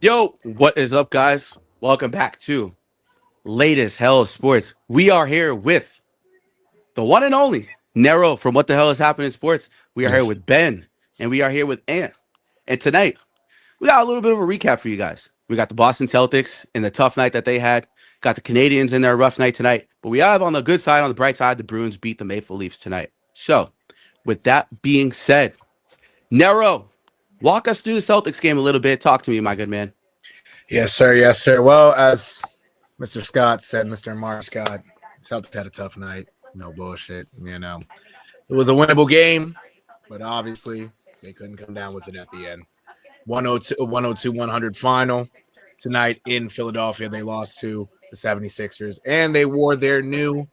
Yo, what is up, guys? Welcome back to latest Hell of Sports. We are here with the one and only Nero from What the Hell is Happening in Sports. We are here Yes. with Ben, and we are here with Ant. And tonight, we got a little bit of a recap for you guys. We got the Boston Celtics in the tough night that they had. Got the Canadiens in their rough night tonight. But we have on the good side, on the bright side, the Bruins beat the Maple Leafs tonight. So, with that being said, Nero, walk us through the Celtics game a little bit. Talk to me, my good man. Yes, sir. Yes, sir. Well, as Mr. Scott said, Mr. Mark Scott, Celtics had a tough night. No bullshit. It was a winnable game, but obviously they couldn't come down with it at the end. 100 final tonight in Philadelphia. They lost to the 76ers, and they wore their new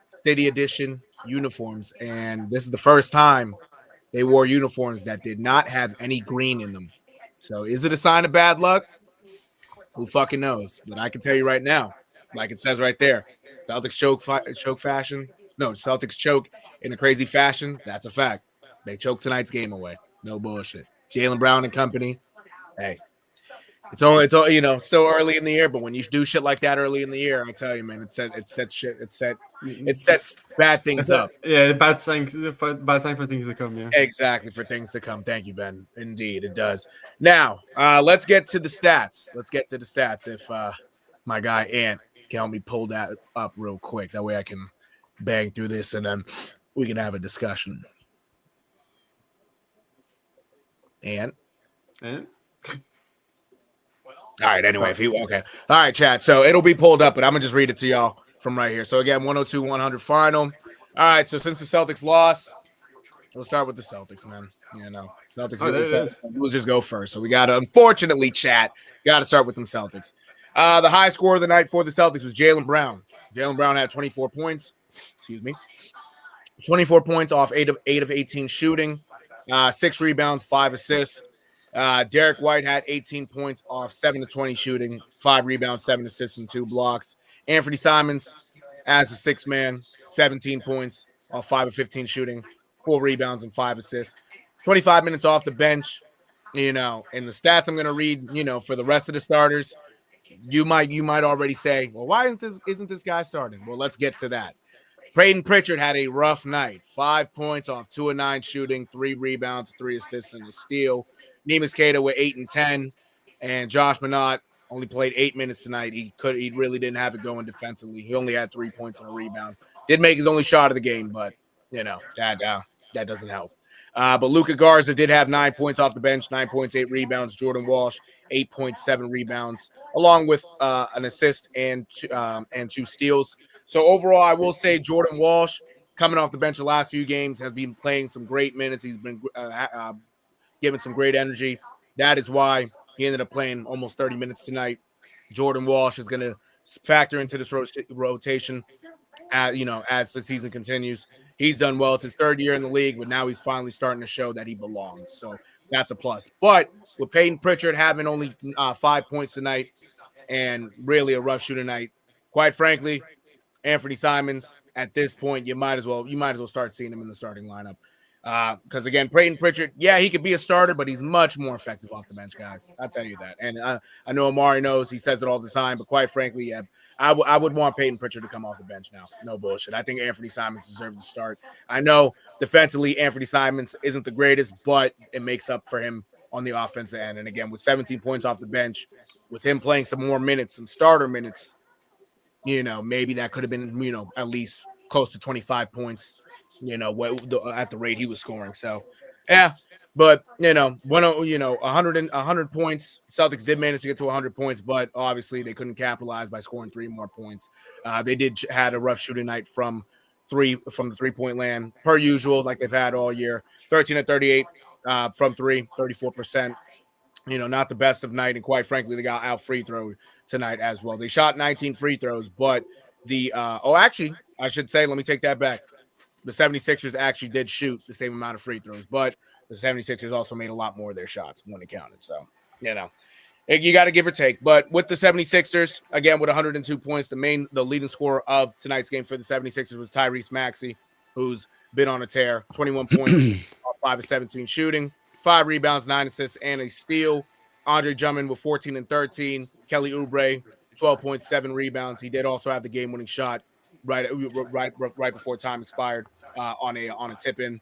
City Edition uniforms. And this is the first time they wore uniforms that did not have any green in them. So is it a sign of bad luck? Who fucking knows? But I can tell you right now, like it says right there, Celtics choke fashion. No, Celtics choke in a crazy fashion. That's a fact. They choked tonight's game away. No bullshit. Jaylen Brown and company. Hey, it's so early in the year, but when you do shit like that early in the year, I tell you, man, it sets bad things up. Yeah, bad sign for things to come. Yeah, Exactly, for things to come. Thank you, Ben. Indeed, it does. Now, let's get to the stats. If my guy Ant can help me pull that up real quick. That way I can bang through this and then we can have a discussion. Ant. and All right, anyway, okay. All right, chat. So it'll be pulled up, but I'm going to just read it to y'all from right here. So again, 102-100 final. All right, so since the Celtics lost, we'll start with the Celtics, man. Celtics. We'll just go first. So we got to, unfortunately, chat, got to start with them Celtics. The high score of the night for the Celtics was Jaylen Brown. Jaylen Brown had 24 points. 24 points off 8 of 18 shooting, 6 rebounds, 5 assists. Derek White had 18 points off 7 to 20 shooting, 5 rebounds, 7 assists, and 2 blocks. Anthony Simons, as a 6-man, 17 points off 5 of 15 shooting, 4 rebounds, and 5 assists. 25 minutes off the bench, and the stats I'm going to read, for the rest of the starters, you might already say, well, why isn't this guy starting? Well, let's get to that. Peyton Pritchard had a rough night. 5 points off 2 of 9 shooting, 3 rebounds, 3 assists, and a steal. Neemias Queta with 8 and 10, and Josh Minott only played 8 minutes tonight. He really didn't have it going defensively. He only had 3 points and a rebound. Did make his only shot of the game, but that doesn't help. But Luka Garza did have 9 points off the bench, 9 points, 8 rebounds. Jordan Walsh 8.7 rebounds, along with an assist and 2 steals. So overall, I will say Jordan Walsh, coming off the bench the last few games, has been playing some great minutes. He's been giving some great energy. That is why he ended up playing almost 30 minutes tonight. Jordan Walsh is going to factor into this rotation, as the season continues. He's done well. It's his 3rd year in the league, but now he's finally starting to show that he belongs. So that's a plus. But with Peyton Pritchard having only 5 points tonight and really a rough shooting night, quite frankly, Anthony Simons, at this point, you might as well start seeing him in the starting lineup. Because again, Peyton Pritchard, yeah, he could be a starter, but he's much more effective off the bench, guys. I'll tell you that. And I know Amari knows, he says it all the time, but quite frankly, yeah, I would want Peyton Pritchard to come off the bench now. No bullshit. I think Anthony Simons deserves to start. I know defensively, Anthony Simons isn't the greatest, but it makes up for him on the offensive end. And again, with 17 points off the bench, with him playing some more minutes, some starter minutes, maybe that could have been, at least close to 25 points. At the rate he was scoring. So, yeah, but 100 points. Celtics did manage to get to 100 points, but obviously they couldn't capitalize by scoring 3 more points. They had a rough shooting night from the 3-point land, per usual, like they've had all year. 13 of 38 from 3, 34%. Not the best of night, and quite frankly, they got out free throw tonight as well. They shot 19 free throws, but actually, I should say, let me take that back. The 76ers actually did shoot the same amount of free throws, but the 76ers also made a lot more of their shots when it counted. So, you got to give or take. But with the 76ers, again, with 102 points, the leading scorer of tonight's game for the 76ers was Tyrese Maxey, who's been on a tear. 21 points, 5 of 17 shooting, 5 rebounds, 9 assists, and a steal. Andre Drummond with 14 and 13. Kelly Oubre, 12.7 rebounds. He did also have the game-winning shot right before time expired on a tip-in.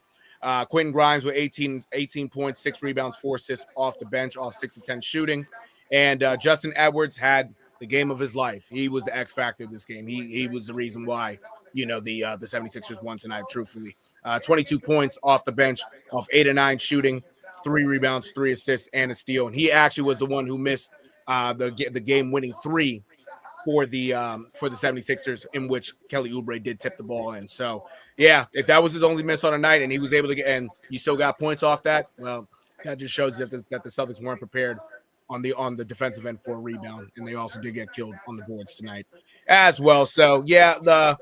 Quentin Grimes with 18 points, 6 rebounds, 4 assists off the bench, off 6 of 10 shooting. And Justin Edwards had the game of his life. He was the X factor of this game. He was the reason why, the 76ers won tonight, truthfully. 22 points off the bench, off 8 of 9 shooting, 3 rebounds, 3 assists, and a steal. And he actually was the one who missed the game-winning 3 for the 76ers, in which Kelly Oubre did tip the ball in. So, yeah, if that was his only miss on a night and he was able to get, and you still got points off that, well, that just shows that the Celtics weren't prepared on the defensive end for a rebound, and they also did get killed on the boards tonight as well. So, yeah,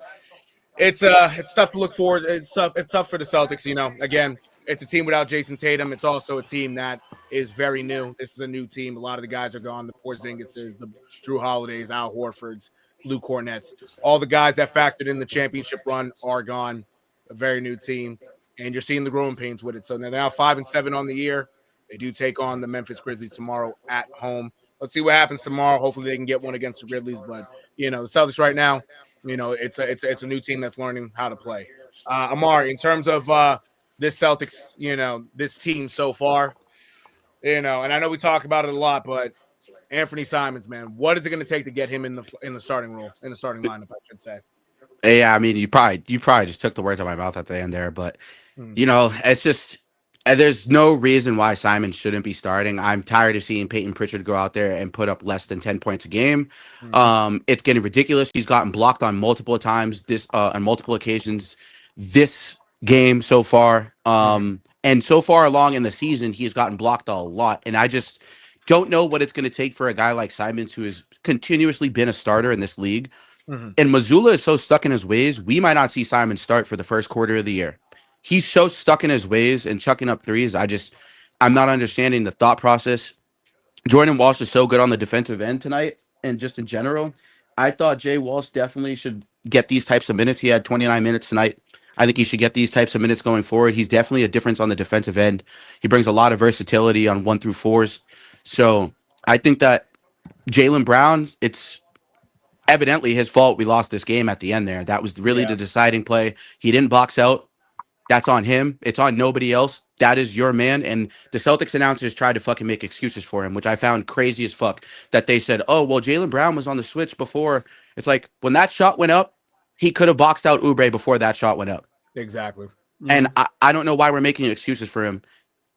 it's tough to look forward. It's tough for the Celtics. Again, it's a team without Jason Tatum. It's also a team that is very new. This is a new team. A lot of the guys are gone. The Porzingises, the Drew Holidays, Al Horfords, Luke Cornett's, all the guys that factored in the championship run are gone. A very new team, and you're seeing the growing pains with it. So they're now 5-7 on the year. They do take on the Memphis Grizzlies tomorrow at home. Let's see what happens tomorrow. Hopefully they can get one against the Grizzlies. But the Celtics right now, it's a new team that's learning how to play. Amar, in terms of this Celtics, this team so far, and I know we talk about it a lot, but Anthony Simons, man, what is it going to take to get him in the starting role, in the starting lineup, I should say? Yeah, I mean, you probably just took the words out of my mouth at the end there, but it's just there's no reason why Simons shouldn't be starting. I'm tired of seeing Peyton Pritchard go out there and put up less than 10 points a game. It's getting ridiculous. He's gotten blocked on multiple times on multiple occasions this game so far. And so far along in the season, he's gotten blocked a lot. And I just don't know what it's going to take for a guy like Simons, who has continuously been a starter in this league. And Mazzulla is so stuck in his ways, we might not see Simons start for the first quarter of the year. He's so stuck in his ways and chucking up threes. I'm not understanding the thought process. Jordan Walsh is so good on the defensive end tonight, and just in general, I thought Jay Walsh definitely should get these types of minutes. He had 29 minutes tonight. I think he should get these types of minutes going forward. He's definitely a difference on the defensive end. He brings a lot of versatility on 1 through 4s. So I think that Jaylen Brown, it's evidently his fault we lost this game at the end there. That was really the deciding play. He didn't box out. That's on him. It's on nobody else. That is your man. And the Celtics announcers tried to fucking make excuses for him, which I found crazy as fuck. That they said, oh, well, Jaylen Brown was on the switch before. It's like, when that shot went up, he could have boxed out Oubre before that shot went up. Exactly. And I don't know why we're making excuses for him.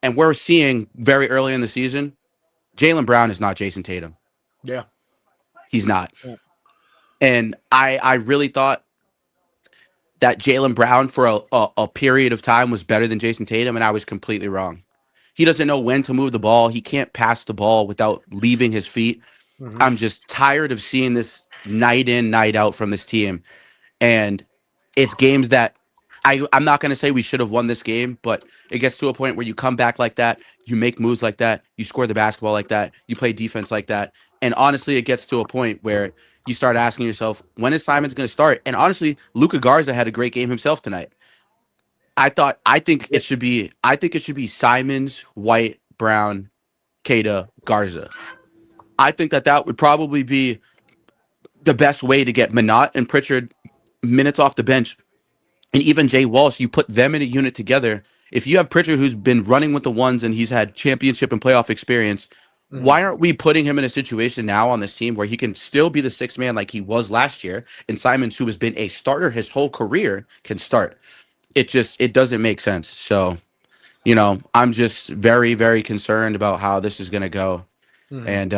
And we're seeing very early in the season, Jaylen Brown is not Jason Tatum. Yeah. He's not. Yeah. And I really thought that Jaylen Brown for a period of time was better than Jason Tatum, and I was completely wrong. He doesn't know when to move the ball. He can't pass the ball without leaving his feet. I'm just tired of seeing this night in, night out from this team. And it's games that I'm not going to say we should have won this game, but it gets to a point where you come back like that, you make moves like that, you score the basketball like that, you play defense like that. And honestly, it gets to a point where you start asking yourself, when is Simons going to start? And honestly, Luka Garza had a great game himself tonight. I think it should be Simons, White, Brown, Queta, Garza. I think that would probably be the best way to get Minot and Pritchard minutes off the bench. And even Jay Walsh, you put them in a unit together. If you have Pritchard, who's been running with the ones and he's had championship and playoff experience, why aren't we putting him in a situation now on this team where he can still be the sixth man like he was last year, and Simons, who has been a starter his whole career, can start? It doesn't make sense. So, I'm just very, very concerned about how this is going to go. And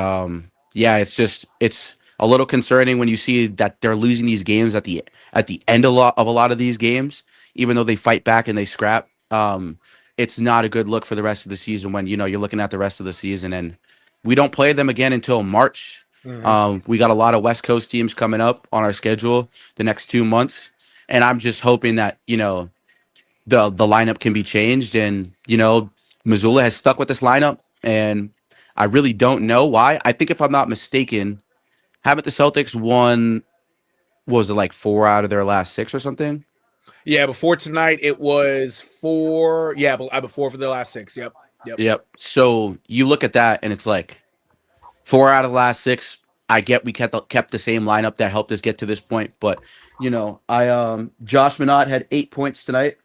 it's a little concerning when you see that they're losing these games at the end of a lot of these games, even though they fight back and they scrap. It's not a good look for the rest of the season when you're looking at the rest of the season, and we don't play them again until March. We got a lot of West Coast teams coming up on our schedule the next 2 months, and I'm just hoping that the lineup can be changed, and Mazzulla has stuck with this lineup, and I really don't know why. I think, if I'm not mistaken, haven't the Celtics won, what was it, like 4 out of their last 6 or something? Yeah, before tonight it was 4. Yeah, before for the last 6. Yep. So you look at that and it's like, 4 out of the last 6. I get we kept the same lineup that helped us get to this point, but Josh Minot had 8 points tonight.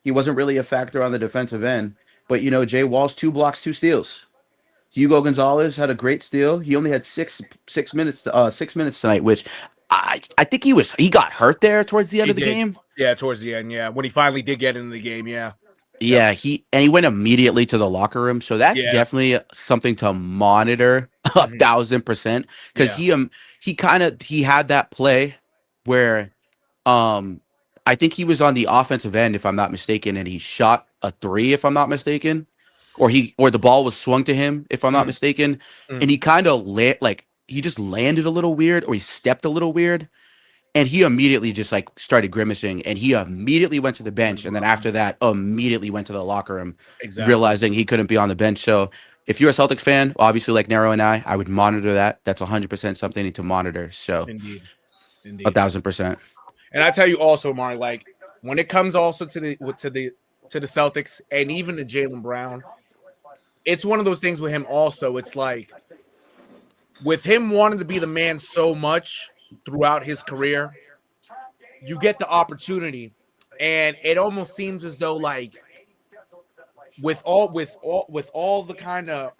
He wasn't really a factor on the defensive end, but Jay Wall's 2 blocks, 2 steals. Hugo Gonzalez had a great steal. He only had 6 minutes 6 minutes tonight, which I think he got hurt there towards the end of the game. Yeah, towards the end. Yeah, when he finally did get into the game. Yeah. Yeah, he went immediately to the locker room, so that's definitely something to monitor 1,000%. Because he had that play where I think he was on the offensive end, if I'm not mistaken, and he shot a 3, if I'm not mistaken, or the ball was swung to him, if I'm not mistaken, and he kind of he just landed a little weird, or he stepped a little weird. And he immediately just started grimacing, and he immediately went to the bench. And then after that, immediately went to the locker room, realizing he couldn't be on the bench. So if you're a Celtics fan, obviously like Nero and I would monitor that. That's 100% something to monitor. So indeed. 1,000%. And I tell you also, Mari, like when it comes also to the Celtics and even to Jaylen Brown, it's one of those things with him also. It's like with him wanting to be the man so much throughout his career, you get the opportunity, and it almost seems as though like with all the kind of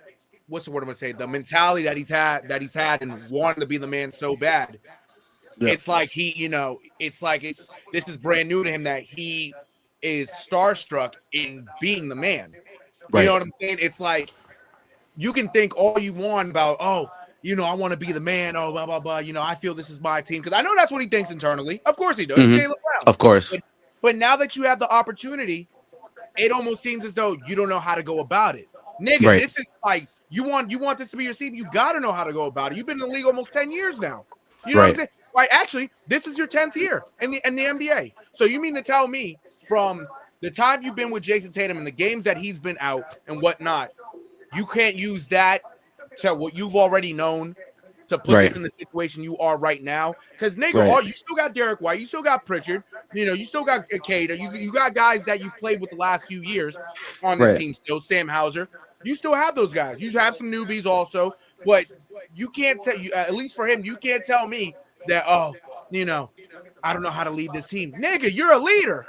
what's the word I'm gonna say, the mentality that he's had and wanting to be the man so bad, it's like this is brand new to him that he is starstruck in being the man. You know what I'm saying? It's like you can think all you want about I want to be the man. Oh, blah, blah, blah. I feel this is my team. Because I know that's what he thinks internally. Of course he does. Jaylen Brown. Of course. But now that you have the opportunity, it almost seems as though you don't know how to go about it. Nigga, this is like, you want this to be your team. You got to know how to go about it. You've been in the league almost 10 years now. You know what I'm saying? Like, actually, this is your 10th year in the NBA. So you mean to tell me from the time you've been with Jason Tatum and the games that he's been out and whatnot, you can't use that to what you've already known to put this in the situation you are right now? Because nigga, you still got Derek White, you still got Pritchard, you still got Akeda, you got guys that you played with the last few years on this team still. Sam Hauser, you still have those guys. You have some newbies also, but you can't tell you, at least for him, you can't tell me that I don't know how to lead this team. Nigga, you're a leader.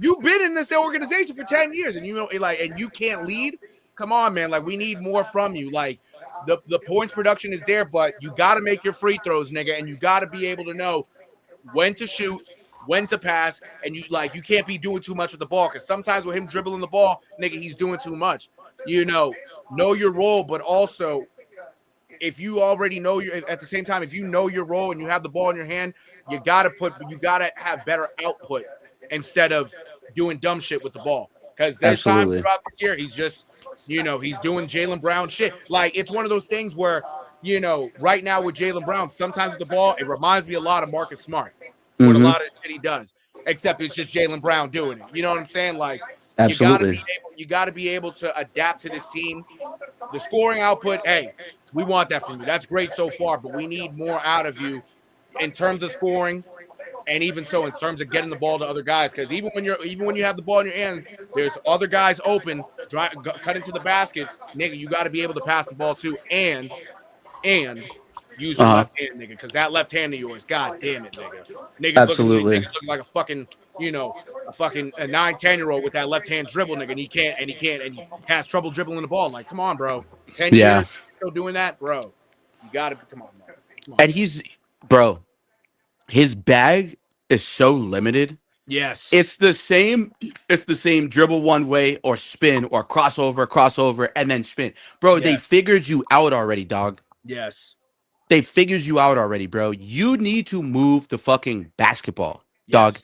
You've been in this organization for 10 years, and and you can't lead. Come on, man. Like, we need more from you. Like, the points production is there, but you got to make your free throws, nigga, and you got to be able to know when to shoot, when to pass, and you can't be doing too much with the ball, because sometimes with him dribbling the ball, nigga, he's doing too much. Know your role, but also if you already know at the same time, if you know your role and you have the ball in your hand, you gotta have better output instead of doing dumb shit with the ball. Because there's times throughout this year he's just he's doing Jaylen Brown shit. Like, it's one of those things where, right now with Jaylen Brown, sometimes with the ball, it reminds me a lot of Marcus Smart. What a lot of shit he does. Except it's just Jaylen Brown doing it. You know what I'm saying? Like, absolutely. You gotta be able to adapt to this team. The scoring output, hey, we want that from you. That's great so far, but we need more out of you in terms of scoring. And even so, in terms of getting the ball to other guys, because even when you have the ball in your hand, there's other guys open, cut into the basket, nigga. You got to be able to pass the ball too, and use your left hand, nigga, because that left hand of yours, god damn it, nigga. Niggas absolutely looking like a fucking, a 9-10-year-old with that left hand dribble, nigga, and he has trouble dribbling the ball. Like, come on, bro. 10 years still doing that, bro. You gotta come on, man. Come on. And his bag is so limited. Yes. It's the same dribble one way or spin or crossover, and then spin. Bro, they figured you out already, dog. Yes. They figured you out already, bro. You need to move the fucking basketball, dog.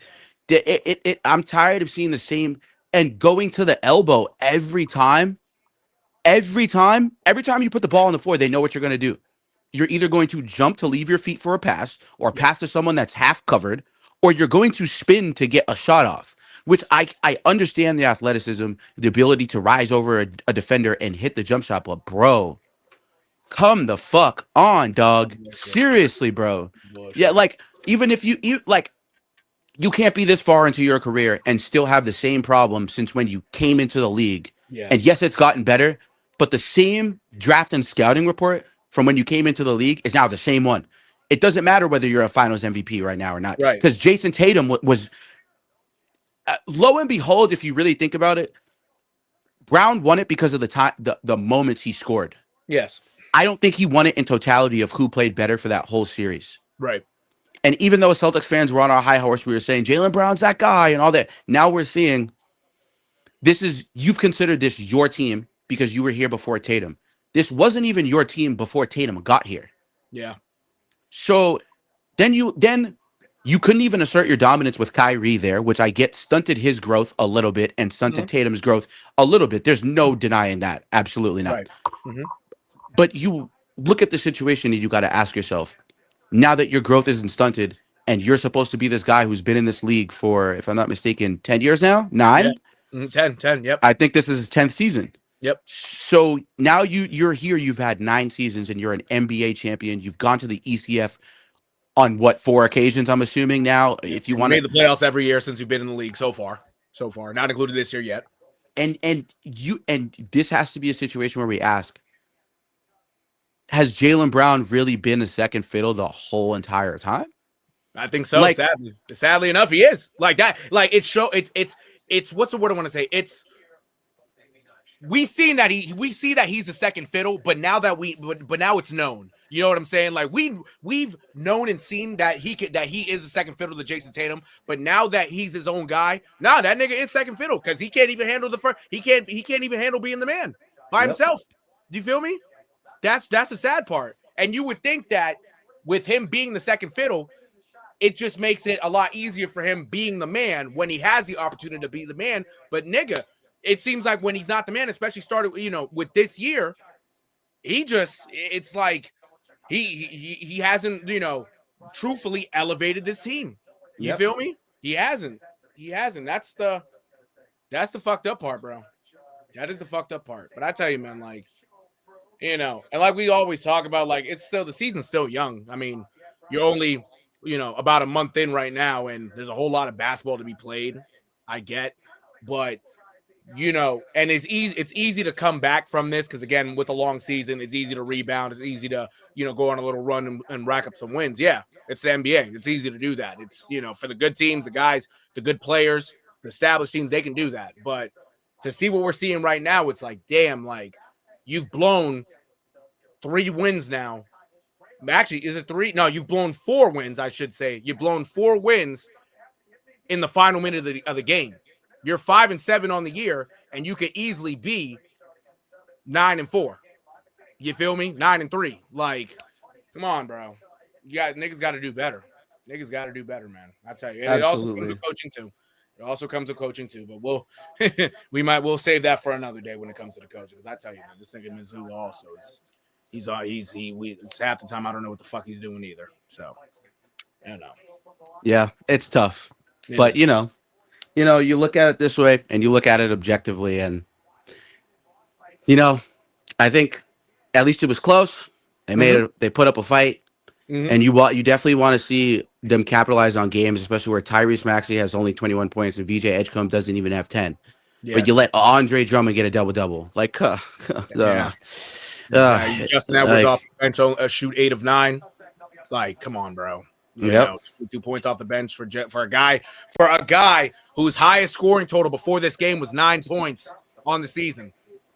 I'm tired of seeing the same and going to the elbow every time. Every time you put the ball on the floor, they know what you're going to do. You're either going to jump to leave your feet for a pass or pass to someone that's half covered, or you're going to spin to get a shot off, which I understand the athleticism, the ability to rise over a defender and hit the jump shot. But, bro, come the fuck on, dog. Seriously, bro. Yeah, like, even if you can't be this far into your career and still have the same problem since when you came into the league. Yes. And yes, it's gotten better, but the same draft and scouting report from when you came into the league is now the same one. It doesn't matter whether you're a Finals MVP right now or not, Right. because Jason Tatum was lo and behold, if you really think about it, Brown won it because of the moments he scored. Yes. I don't think he won it in totality of who played better for that whole series. Right. And even though Celtics fans were on our high horse, we were saying Jaylen Brown's that guy and all that. Now we're seeing you've considered this your team because you were here before Tatum. This wasn't even your team before Tatum got here. Yeah. So then you couldn't even assert your dominance with Kyrie there, which I get stunted his growth a little bit and stunted Tatum's growth a little bit. There's no denying that. Absolutely not. Right. Mm-hmm. But you look at the situation and you got to ask yourself, now that your growth isn't stunted and you're supposed to be this guy who's been in this league for, if I'm not mistaken, 10 years now? 9? Yeah. 10, yep. I think this is his 10th season. Yep. So now you're here, you've had 9 seasons and you're an NBA champion. You've gone to the ECF on 4 occasions, I'm assuming now. If you want to made the playoffs every year since you've been in the league so far, not included this year yet. And this has to be a situation where we ask, has Jaylen Brown really been a second fiddle the whole entire time? I think so. Like, sadly enough, he is like that. Like it's what's the word I want to say? We see that he's a second fiddle, but now it's known. You know what I'm saying? Like we've known and seen that he is a second fiddle to Jason Tatum, but now that he's his own guy, that nigga is second fiddle because he can't even handle he can't even handle being the man by himself. Do you feel me? That's the sad part. And you would think that with him being the second fiddle, it just makes it a lot easier for him being the man when he has the opportunity to be the man. But nigga, it seems like when he's not the man, especially started, with this year, it's like he hasn't, truthfully elevated this team. You feel me? He hasn't. That's the fucked up part, bro. That is the fucked up part. But I tell you, man, like, and like we always talk about, like, the season's still young. I mean, you're only, about a month in right now, and there's a whole lot of basketball to be played. I get, but and it's easy to come back from this because, again, with a long season, it's easy to rebound. It's easy to, go on a little run and rack up some wins. Yeah, it's the NBA. It's easy to do that. It's, for the good teams, the guys, the good players, the established teams, they can do that. But to see what we're seeing right now, it's like, damn, like, you've blown 3 wins now. Actually, is it 3? No, you've blown 4 wins, I should say. You've blown 4 wins in the final minute of the game. You're 5-7 on the year, and you could easily be 9-4. You feel me? 9-3. Like, come on, bro. Niggas got to do better. Niggas got to do better, man. I tell you. And absolutely. It also comes with coaching too. But we'll save that for another day when it comes to the coaching. Because I tell you, man, this nigga Mizzou also it's half the time I don't know what the fuck he's doing either. So, I don't know. Yeah, it's tough. But you look at it this way and you look at it objectively, and I think at least it was close. They made it. They put up a fight, and you definitely want to see them capitalize on games, especially where Tyrese Maxey has only 21 points and VJ Edgecombe doesn't even have 10. Yes. But you let Andre Drummond get a double-double, like, Justin Edwards off the bench, shoot 8 of 9. Like, come on, bro. 2 points off the bench for a guy whose highest scoring total before this game was 9 points on the season,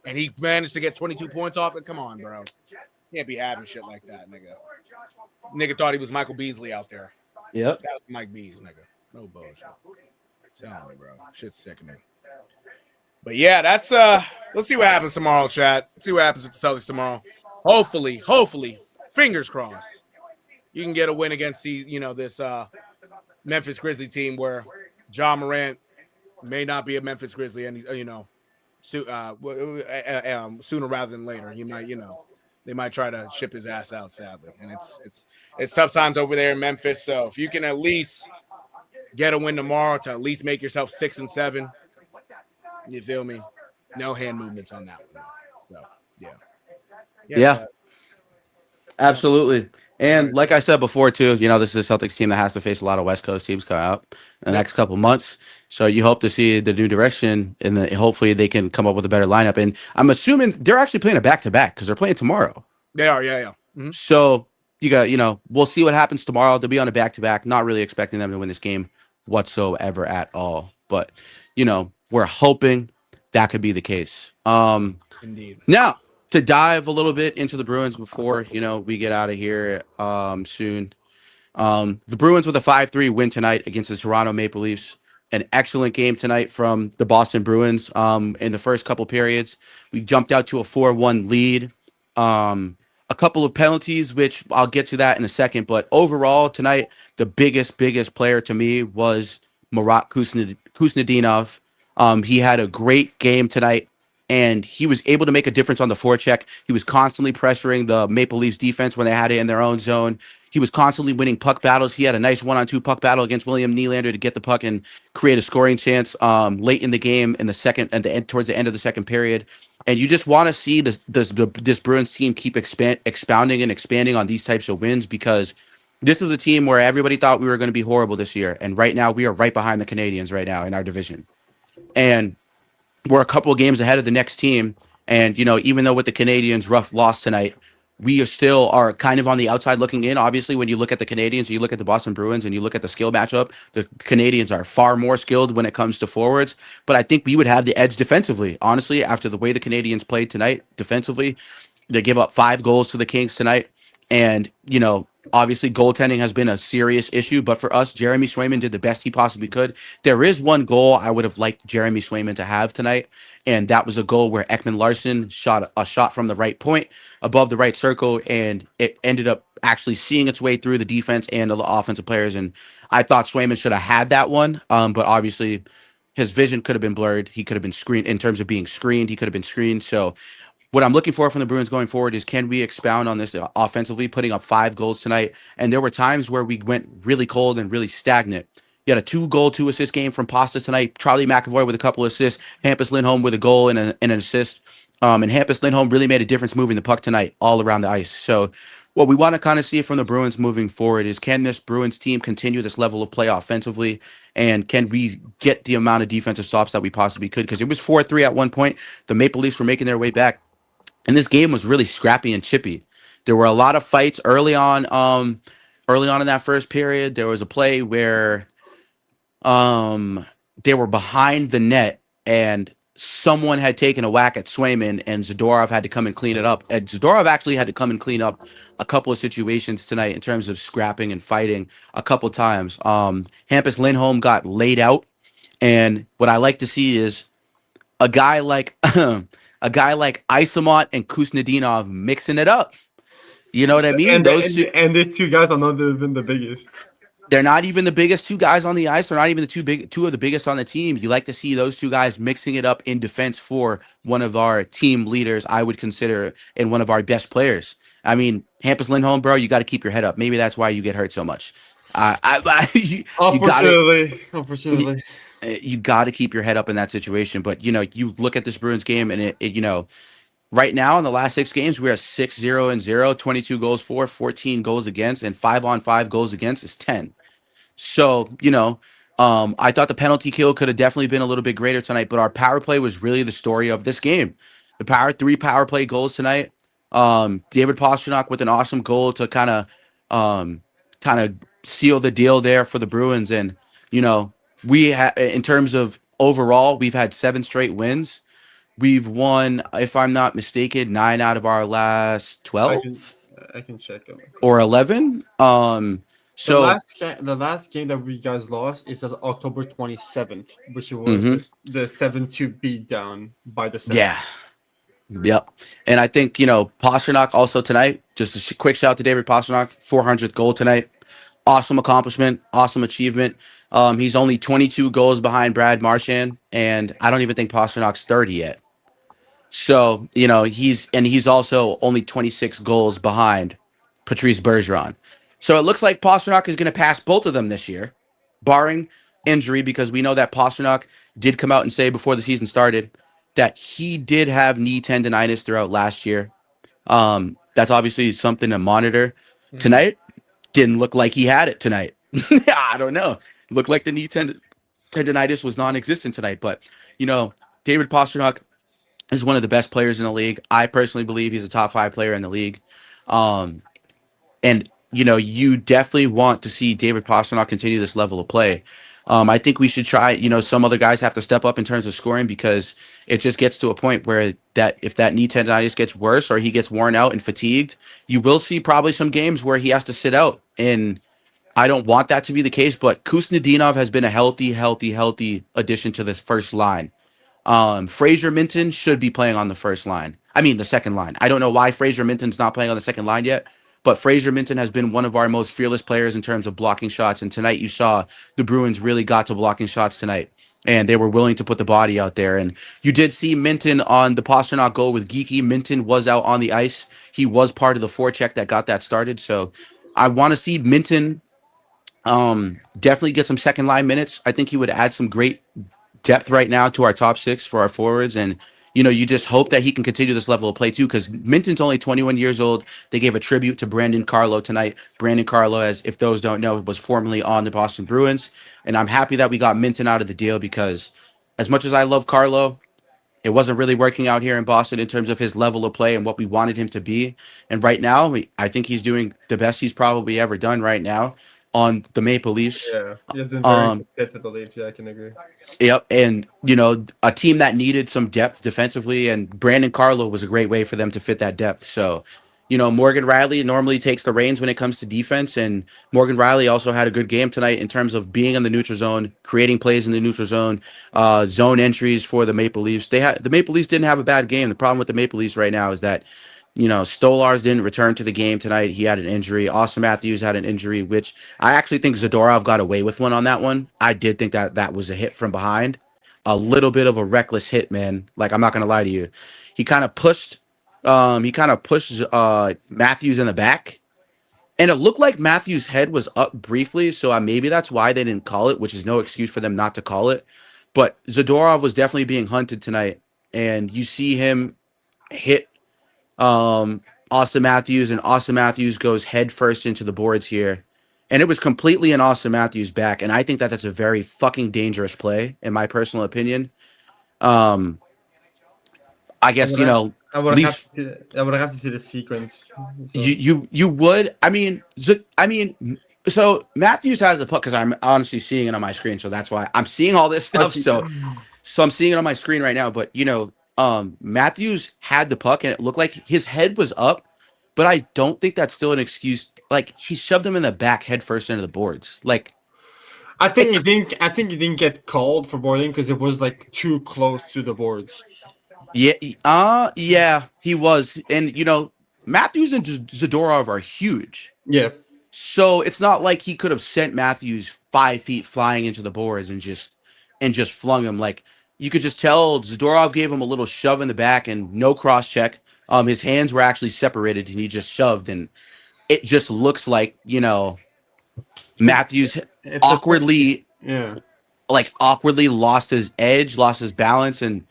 and he managed to get 22 points off it. Come on, bro. Can't be having shit like that, nigga. Nigga thought he was Michael Beasley out there. Yep. That was Mike Beasley, nigga. No bullshit. Tell me, bro. Shit's sickening. But yeah, that's let's see what happens tomorrow, chat. See what happens with the Celtics tomorrow. Hopefully, fingers crossed, you can get a win against this Memphis Grizzly team where Ja Morant may not be a Memphis Grizzly, and sooner rather than later. You might, they might try to ship his ass out, sadly. And it's tough times over there in Memphis. So if you can at least get a win tomorrow to at least make yourself 6-7, you feel me? No hand movements on that one. So yeah. Absolutely. And like I said before, too, this is a Celtics team that has to face a lot of West Coast teams coming out in the next couple months. So you hope to see the new direction, and hopefully they can come up with a better lineup. And I'm assuming they're actually playing a back-to-back because they're playing tomorrow. They are, yeah. Mhm. So you got, we'll see what happens tomorrow. They'll be on a back-to-back. Not really expecting them to win this game whatsoever at all. But, we're hoping that could be the case. Indeed. Now, to dive a little bit into the Bruins before, we get out of here soon. The Bruins with a 5-3 win tonight against the Toronto Maple Leafs. An excellent game tonight from the Boston Bruins. In the first couple periods, we jumped out to a 4-1 lead. A couple of penalties, which I'll get to that in a second. But overall, tonight, the biggest player to me was Marat Kuznetsov. He had a great game tonight, and he was able to make a difference on the forecheck. He was constantly pressuring the Maple Leafs defense when they had it in their own zone. He was constantly winning puck battles. He had a nice 1-on-2 puck battle against William Nylander to get the puck and create a scoring chance late in the game in the second and the end towards the end of the second period. And you just want to see this Bruins team keep expounding and expanding on these types of wins, because this is a team where everybody thought we were going to be horrible this year, and right now we are right behind the Canadiens right now in our division, and we're a couple of games ahead of the next team. And even though with the Canadiens' rough loss tonight, we are kind of on the outside looking in. Obviously, when you look at the Canadiens, you look at the Boston Bruins, and you look at the skill matchup, the Canadiens are far more skilled when it comes to forwards. But I think we would have the edge defensively. Honestly, after the way the Canadiens played tonight defensively, they give up 5 goals to the Kings tonight. And, obviously goaltending has been a serious issue. But for us, Jeremy Swayman did the best he possibly could. There is one goal I would have liked Jeremy Swayman to have tonight. And that was a goal where Ekman Larson shot a shot from the right point above the right circle. And it ended up actually seeing its way through the defense and the offensive players. And I thought Swayman should have had that one. But obviously his vision could have been blurred. He could have been screened in terms of being screened. He could have been screened. So what I'm looking for from the Bruins going forward is, can we expound on this offensively, putting up 5 goals tonight? And there were times where we went really cold and really stagnant. You had a 2-goal, 2-assist game from Pasta tonight. Charlie McAvoy with a couple assists. Hampus Lindholm with a goal and an assist. And Hampus Lindholm really made a difference moving the puck tonight all around the ice. So what we want to kind of see from the Bruins moving forward is, can this Bruins team continue this level of play offensively? And can we get the amount of defensive stops that we possibly could? Because it was 4-3 at one point. The Maple Leafs were making their way back. And this game was really scrappy and chippy. There were a lot of fights early on in that first period. There was a play where they were behind the net and someone had taken a whack at Swayman, and Zadorov had to come and clean it up. And Zadorov actually had to come and clean up a couple of situations tonight in terms of scrapping and fighting a couple times. Hampus Lindholm got laid out, and what I like to see is a guy like Isamont and Kuznetsov mixing it up. You know what I mean? And these two guys are not even the biggest. They're not even the biggest 2 guys on the ice. They're not even the 2 of the biggest on the team. You like to see those 2 guys mixing it up in defense for one of our team leaders, I would consider, and one of our best players. I mean, Hampus Lindholm, bro, you got to keep your head up. Maybe that's why you get hurt so much. Unfortunately. You got to keep your head up in that situation. But, you look at this Bruins game, and it right now in the last 6 games, we are 6-0-0, 22 goals for, 14 goals against, and 5-on-5 goals against is 10. So, I thought the penalty kill could have definitely been a little bit greater tonight, but our power play was really the story of this game. The 3 power play goals tonight. David Pastrnak with an awesome goal to kind of seal the deal there for the Bruins. And, in terms of overall, we've had 7 straight wins. We've won, if I'm not mistaken, 9 out of our last 12 I can check them. or 11. So the last game that we guys lost is on October 27th, which was the 7-2 beat down by the Celtics. Yeah. Yep. And I think, Pastrnak also tonight, just a quick shout out to David Pastrnak, 400th goal tonight. Awesome accomplishment, awesome achievement. He's only 22 goals behind Brad Marchand, and I don't even think Pasternak's 30 yet. So, he's also only 26 goals behind Patrice Bergeron. So it looks like Pastrnak is going to pass both of them this year, barring injury, because we know that Pastrnak did come out and say before the season started that he did have knee tendonitis throughout last year. That's obviously something to monitor. Tonight, didn't look like he had it tonight. I don't know. Looked like the knee tendonitis was non-existent tonight. But, David Pastrnak is one of the best players in the league. I personally believe he's a top 5 player in the league. Um, and you definitely want to see David Pastrnak continue this level of play. I think we should try. Some other guys have to step up in terms of scoring because it just gets to a point where that if that knee tendonitis gets worse or he gets worn out and fatigued, you will see probably some games where he has to sit out. And I don't want that to be the case, but Kusnedinov has been a healthy addition to this first line. Fraser Minton should be playing on the first line. I mean, the second line. I don't know why Fraser Minton's not playing on the second line yet, but Fraser Minton has been one of our most fearless players in terms of blocking shots. And tonight you saw the Bruins really got to blocking shots tonight. And they were willing to put the body out there. And you did see Minton on the Pastrnak goal with Geeky. Minton was out on the ice. He was part of the forecheck that got that started. So I want to see Minton definitely get some second line minutes. I think he would add some great depth right now to our top six for our forwards. And, you just hope that he can continue this level of play too, because Minton's only 21 years old. They gave a tribute to Brandon Carlo tonight. Brandon Carlo, as if those don't know, was formerly on the Boston Bruins. And I'm happy that we got Minton out of the deal because as much as I love Carlo, it wasn't really working out here in Boston in terms of his level of play and what we wanted him to be. And right now, I think he's doing the best he's probably ever done right now on the Maple Leafs. Yeah, he has been very Um, good for the Leafs. Yeah, I can agree. Yep, and a team that needed some depth defensively, and Brandon Carlo was a great way for them to fit that depth. So, Morgan Riley normally takes the reins when it comes to defense, and Morgan Riley also had a good game tonight in terms of being in the neutral zone, creating plays in the neutral zone, zone entries for the Maple Leafs. The Maple Leafs didn't have a bad game. The problem with the Maple Leafs right now is that Stolars didn't return to the game tonight. He had an injury. Austin Matthews had an injury, which I actually think Zadorov got away with one on that one. I did think that was a hit from behind. A little bit of a reckless hit, man. Like, I'm not going to lie to you. He kind of pushed Matthews in the back. And it looked like Matthews' head was up briefly, so maybe that's why they didn't call it, which is no excuse for them not to call it. But Zadorov was definitely being hunted tonight, and you see him hit Austin Matthews, and Austin Matthews goes head first into the boards here. And it was completely in Austin Matthews' back. And I think that that's a very fucking dangerous play, in my personal opinion. Um, I guess, I would have least to. I would have to see the sequence. So. you would. So Matthews has the puck because I'm honestly seeing it on my screen. So that's why I'm seeing all this stuff. So I'm seeing it on my screen right now. But Matthews had the puck and it looked like his head was up, but I don't think that's still an excuse. Like, he shoved him in the back head first into the boards. Like, I think he didn't get called for boarding because it was like too close to the boards. yeah, he was. And Matthews and Zadorov are huge. Yeah. So it's not like he could have sent Matthews 5 feet flying into the boards and just flung him. Like, you could just tell Zadorov gave him a little shove in the back and no cross check. His hands were actually separated and he just shoved, and it just looks like Matthews awkwardly lost his edge, lost his balance, and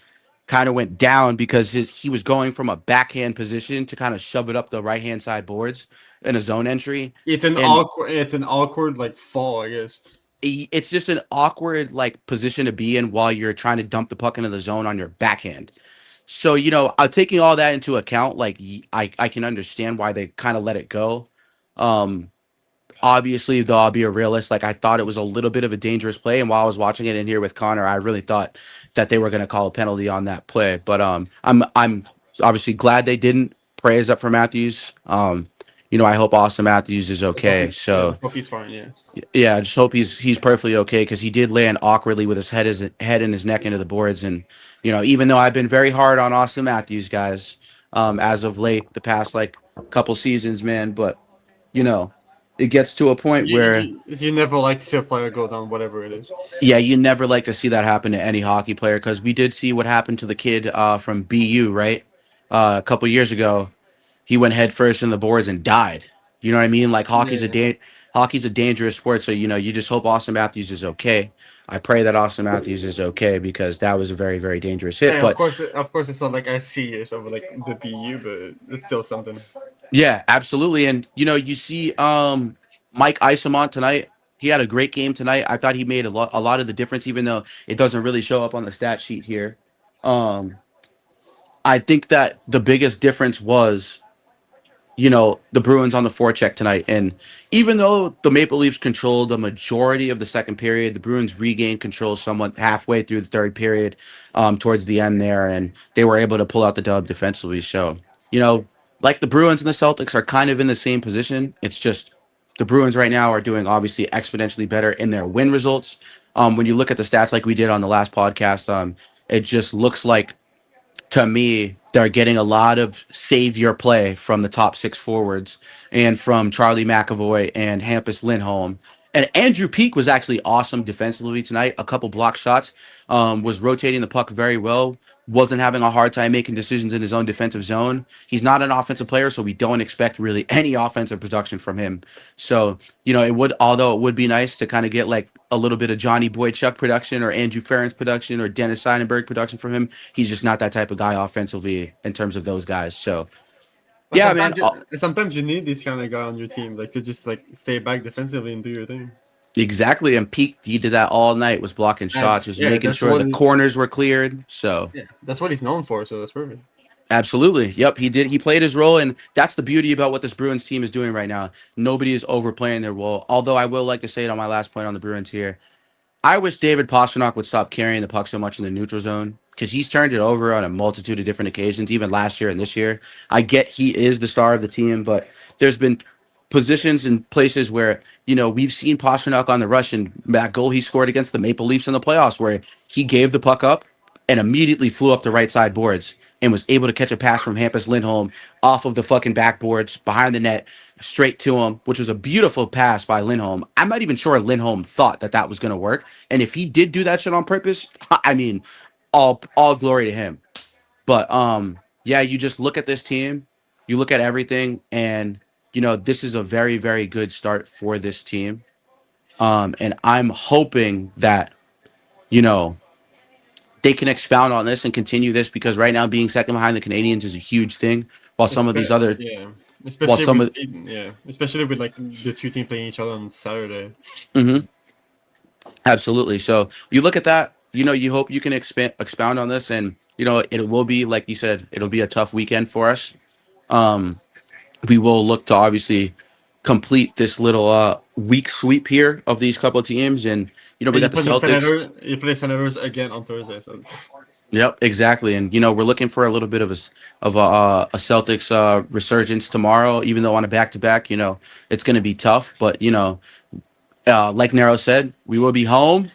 kind of went down because he was going from a backhand position to kind of shove it up the right hand side boards in a zone entry. It's an awkward like fall, I guess. It's just an awkward like position to be in while you're trying to dump the puck into the zone on your backhand. So, taking all that into account, like, I can understand why they kind of let it go. Obviously, though, I'll be a realist. Like, I thought it was a little bit of a dangerous play, and while I was watching it in here with Connor, I really thought that they were going to call a penalty on that play. But I'm obviously glad they didn't. Prayers up for Matthews. I hope Austin Matthews is okay. So I hope he's fine. Yeah. Yeah, I just hope he's perfectly okay because he did land awkwardly with his head and his neck into the boards. And even though I've been very hard on Austin Matthews, guys, as of late, the past like couple seasons, man, but it gets to a point where you never like to see a player go down, whatever it is. Yeah, you never like to see that happen to any hockey player because we did see what happened to the kid from BU, right? A couple years ago, he went head first in the boards and died. You know what I mean? Like, hockey's a dangerous sport, so you just hope Austin Matthews is okay. I pray that Austin Matthews is okay because that was a very, very dangerous hit. Yeah, but of course, it's not like as serious over like the BU, but it's still something. Yeah, absolutely. And you see Mike Isamont tonight. He had a great game tonight. I thought he made a lot of the difference, even though it doesn't really show up on the stat sheet here. I think that the biggest difference was the Bruins on the forecheck tonight. And even though the Maple Leafs controlled the majority of the second period, the Bruins regained control somewhat halfway through the third period, towards the end there, and they were able to pull out the dub defensively. So, like the Bruins and the Celtics are kind of in the same position. It's just the Bruins right now are doing obviously exponentially better in their win results. When you look at the stats like we did on the last podcast, it just looks like to me, they're getting a lot of savior play from the top six forwards and from Charlie McAvoy and Hampus Lindholm. And Andrew Peak was actually awesome defensively tonight. A couple block shots, was rotating the puck very well. Wasn't having a hard time making decisions in his own defensive zone. He's not an offensive player, so we don't expect really any offensive production from him. So, although it would be nice to kind of get like a little bit of Johnny Boychuk production or Andrew Ferentz production or Dennis Seidenberg production from him. He's just not that type of guy offensively in terms of those guys. So, But yeah, man. sometimes you need this kind of guy on your team, like to just like stay back defensively and do your thing. Exactly. And Peak, he did that all night, was blocking shots, just making sure the corners were cleared. So, yeah, that's what he's known for. So that's perfect. Absolutely. Yep, he did. He played his role, and that's the beauty about what this Bruins team is doing right now. Nobody is overplaying their role. Although I will like to say it on my last point on the Bruins here. I wish David Pastrnak would stop carrying the puck so much in the neutral zone because he's turned it over on a multitude of different occasions, even last year and this year. I get he is the star of the team, but there's been positions and places where, we've seen Pastrnak on the rush, and that goal he scored against the Maple Leafs in the playoffs where he gave the puck up and immediately flew up the right side boards and was able to catch a pass from Hampus Lindholm off of the fucking backboards behind the net straight to him, which was a beautiful pass by Lindholm. I'm not even sure Lindholm thought that was going to work. And if he did do that shit on purpose, I mean, all glory to him. But yeah, you just look at this team, you look at everything, and this is a very, very good start for this team. And I'm hoping that, you know, they can expound on this and continue this because right now being second behind the Canadiens is a huge thing. While some of these other, yeah, while some of, especially with like the two teams playing each other on Saturday. Mm-hmm. Absolutely. So you look at that, you hope you can expound on this, and it will be like you said, it'll be a tough weekend for us. We will look to obviously complete this little week sweep here of these couple of teams, and we got the Celtics. You play Senators again on Thursday. So. Yep, exactly, and we're looking for a little bit of a Celtics resurgence tomorrow. Even though on a back-to-back, it's going to be tough, but like Nero said, we will be home,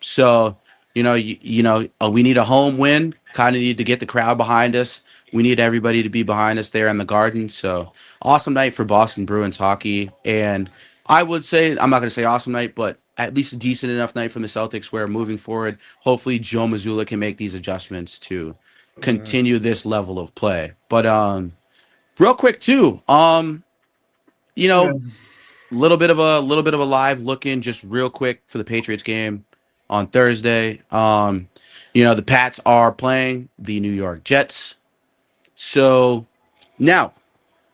so we need a home win. Kind of need to get the crowd behind us. We need everybody to be behind us there in the Garden. So awesome night for Boston Bruins hockey, and I would say I'm not going to say awesome night, but at least a decent enough night from the Celtics where moving forward, hopefully Joe Mazzulla can make these adjustments to continue this level of play. But real quick too, little bit of a live look in just real quick for the Patriots game on Thursday. The Pats are playing the New York Jets. So now,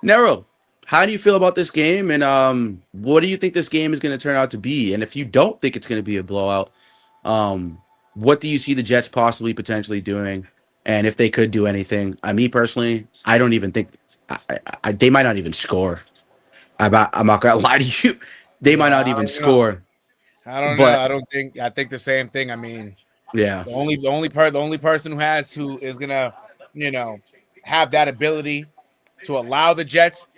Nero, how do you feel about this game, and what do you think this game is going to turn out to be? And if you don't think it's going to be a blowout, what do you see the Jets possibly potentially doing? And if they could do anything, me personally, I don't even think they might not even score. I'm not gonna lie to you. They might not even score. I don't know. I think the same thing. I mean, yeah. The only person who is gonna, have that ability to allow the Jets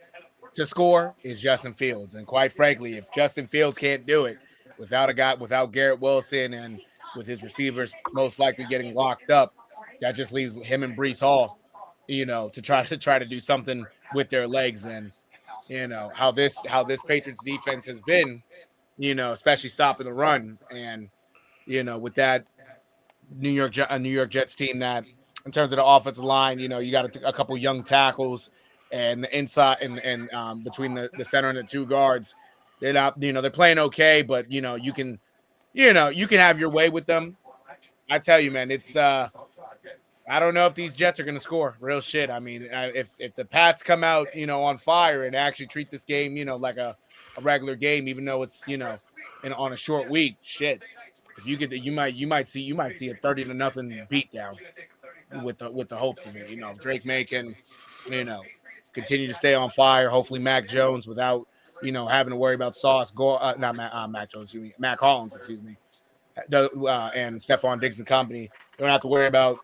to score is Justin Fields. And quite frankly, if Justin Fields can't do it without Garrett Wilson and with his receivers most likely getting locked up, that just leaves him and Breece Hall, to try to do something with their legs. And how this Patriots defense has been, especially stopping the run, and with that New York Jets team that in terms of the offensive line, you got a couple young tackles and the inside and between the center and the two guards, they're not, they're playing okay, but you can have your way with them. I tell you, man, it's I don't know if these Jets are going to score. Real shit. I mean, if the Pats come out, on fire and actually treat this game, like a regular game, even though it's, on a short week, shit. If you get you might see a 30-0 beatdown with the hopes of it. If Drake May can continue to stay on fire. Hopefully, Mac Jones, without having to worry about Sauce, not Mac Jones, excuse me, Mac Hollins, excuse me, and Stephon Diggs and company. Don't have to worry about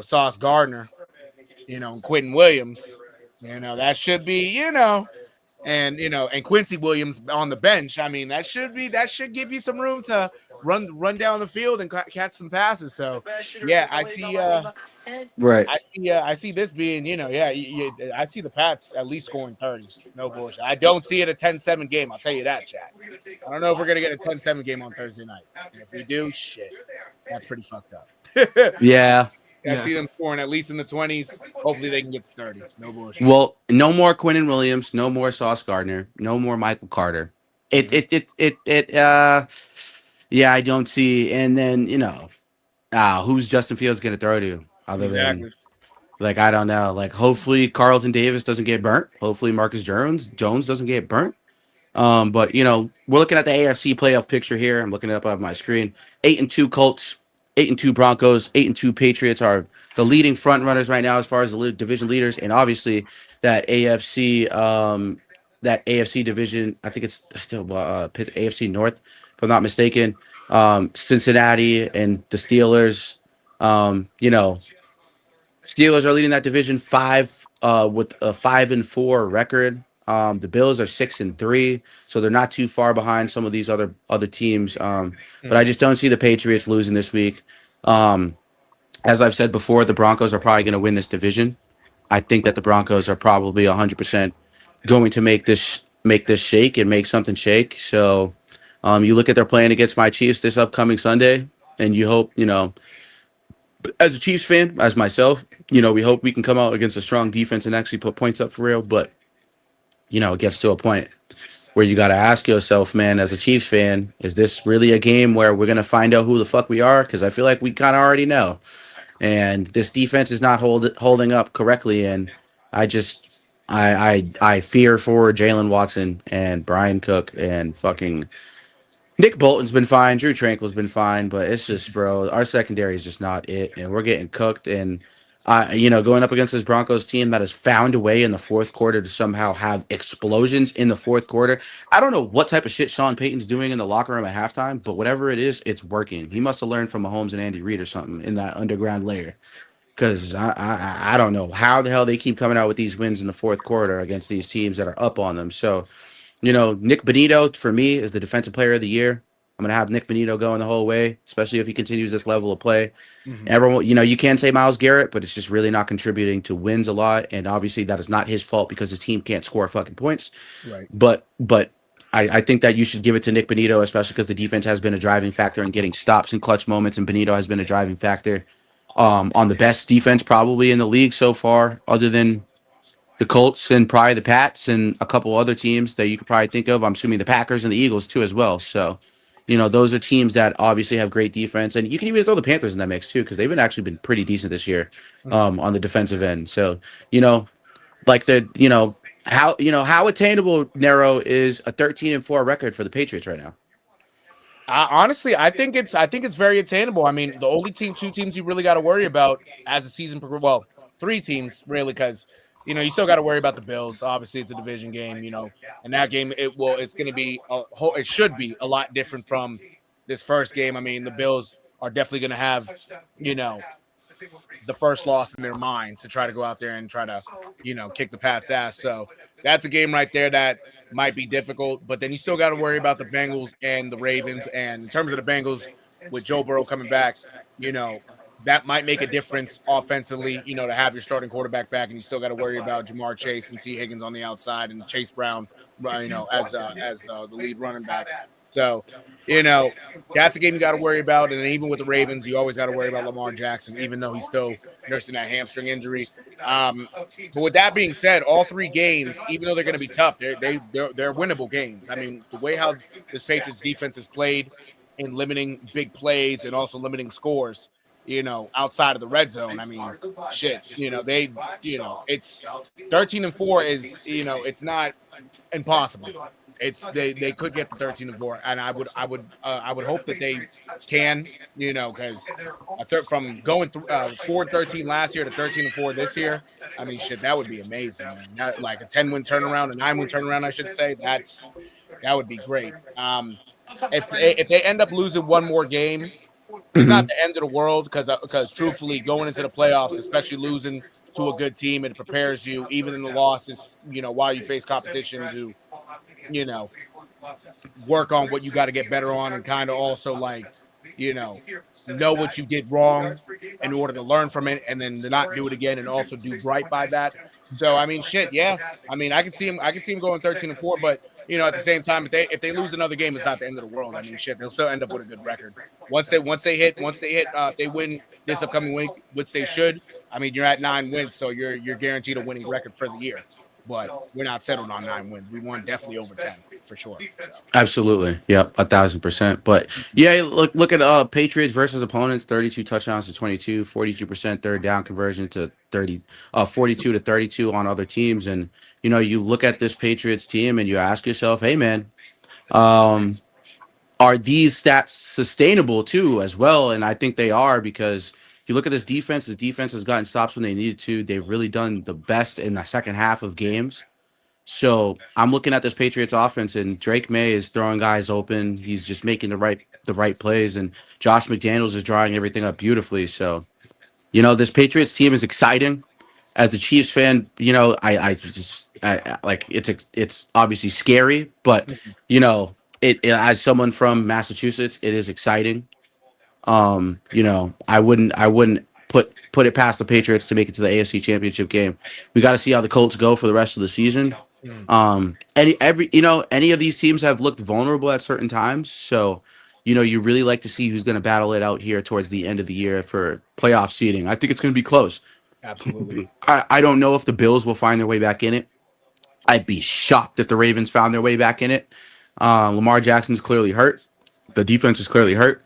Sauce Gardner, and Quentin Williams. That should be and Quincy Williams on the bench. I mean, that should give you some room to run down the field and catch some passes. So yeah, I see. Right. I see this being, I see the Pats at least scoring 30. No bullshit. I don't see it a 10-7 game. I'll tell you that, chat. I don't know if we're gonna get a 10-7 game on Thursday night. And if we do, shit, that's pretty fucked up. Yeah. I see them scoring at least in the 20s. Hopefully they can get to 30. No bullshit. Well, no more Quentin Williams, no more Sauce Gardner, no more Michael Carter. Yeah, I don't see. And then, who's Justin Fields going to throw to other than, like, I don't know. Like, hopefully Carlton Davis doesn't get burnt. Hopefully Marcus Jones doesn't get burnt. But, we're looking at the AFC playoff picture here. I'm looking it up on my screen. 8-2 Colts, 8-2 Broncos, 8-2 Patriots are the leading front runners right now as far as the division leaders, and obviously that AFC division. I think it's still AFC North, if I'm not mistaken. Cincinnati and the Steelers. Steelers are leading that division with a 5-4 record. The Bills are 6-3, so they're not too far behind some of these other teams. But I just don't see the Patriots losing this week. As I've said before, the Broncos are probably going to win this division. I think that the Broncos are probably 100% going to make this shake and make something shake. So you look at their playing against my Chiefs this upcoming Sunday, and you hope, as a Chiefs fan, as myself, we hope we can come out against a strong defense and actually put points up for real. But, it gets to a point where you got to ask yourself, man, as a Chiefs fan, is this really a game where we're going to find out who the fuck we are? Because I feel like we kind of already know. And this defense is not holding up correctly. And I fear for Jalen Watson and Brian Cook and fucking Nick Bolton's been fine. Drew Tranquil's been fine. But it's just, bro, our secondary is just not it. And we're getting cooked. And going up against this Broncos team that has found a way in the fourth quarter to somehow have explosions in the fourth quarter. I don't know what type of shit Sean Payton's doing in the locker room at halftime, but whatever it is, it's working. He must have learned from Mahomes and Andy Reid or something in that underground layer. Because I don't know how the hell they keep coming out with these wins in the fourth quarter against these teams that are up on them. So, Nick Bonito, for me, is the defensive player of the year. I'm going to have Nick Bonito going the whole way, especially if he continues this level of play. Mm-hmm. Everyone, you can say Myles Garrett, but it's just really not contributing to wins a lot. And obviously that is not his fault because his team can't score fucking points. Right. But I think that you should give it to Nick Bonito, especially because the defense has been a driving factor in getting stops in clutch moments. And Bonito has been a driving factor on the best defense probably in the league so far, other than the Colts and probably the Pats and a couple other teams that you could probably think of. I'm assuming the Packers and the Eagles too as well. So, those are teams that obviously have great defense, and you can even throw the Panthers in that mix too, because they've actually been pretty decent this year on the defensive end. So, how attainable, Nero, is a 13-4 record for the Patriots right now? Honestly, I think it's very attainable. I mean, the only two teams you really got to worry about as the season progresses. Well, three teams really, because you still got to worry about the Bills. Obviously, it's a division game, and that game it's going to be it should be a lot different from this first game. I mean, the Bills are definitely going to have the first loss in their minds to try to go out there and try to kick the Pats' ass. So that's a game right there that might be difficult. But then you still got to worry about the Bengals and the Ravens. And in terms of the Bengals, with Joe Burrow coming back, that might make a difference offensively, to have your starting quarterback back, and you still got to worry about Jamar Chase and T. Higgins on the outside and Chase Brown, as the lead running back. So, that's a game you got to worry about. And then even with the Ravens, you always got to worry about Lamar Jackson, even though he's still nursing that hamstring injury. But with that being said, all three games, even though they're going to be tough, they're winnable games. I mean, the way how this Patriots defense has played in limiting big plays and also limiting scores, outside of the red zone. I mean, shit, it's 13-4 is, it's not impossible. It's they could get to 13-4, and I would hope that they can, because from going through 4-13 last year to 13-4 this year, I mean, shit, that would be amazing, man. Like a 10-win turnaround, a 9-win turnaround, I should say. That would be great. If they end up losing one more game, it's not the end of the world because truthfully, going into the playoffs, especially losing to a good team, it prepares you, even in the losses, while you face competition to, work on what you got to get better on and kind of also know what you did wrong in order to learn from it and then to not do it again and also do right by that. So I mean, shit, yeah. I mean, I can see him going 13-4, but at the same time, if they lose another game, it's not the end of the world. I mean, shit, they'll still end up with a good record. Once they if they win this upcoming week, which they should. I mean, you're at 9 wins, so you're guaranteed a winning record for the year. But we're not settled on 9 wins. We want definitely over 10 for sure. So. Absolutely. Yep. 1,000%. But yeah, look at Patriots versus opponents, 32 touchdowns to 22, 42% third down conversion to 42 to 32 on other teams. And, you look at this Patriots team and you ask yourself, hey man, are these stats sustainable too as well? And I think they are, because if you look at this defense has gotten stops when they needed to. They've really done the best in the second half of games. So I'm looking at this Patriots offense, and Drake May is throwing guys open. He's just making the right plays, and Josh McDaniels is drawing everything up beautifully. So, this Patriots team is exciting. As a Chiefs fan, I like it's obviously scary, but it as someone from Massachusetts, it is exciting. I wouldn't put it past the Patriots to make it to the AFC Championship game. We got to see how the Colts go for the rest of the season. Any of these teams have looked vulnerable at certain times, so you really like to see who's going to battle it out here towards the end of the year for playoff seeding. I think it's going to be close. Absolutely. I don't know if the Bills will find their way back in it. I'd be shocked if the Ravens found their way back in it. Lamar Jackson's clearly hurt. The defense is clearly hurt.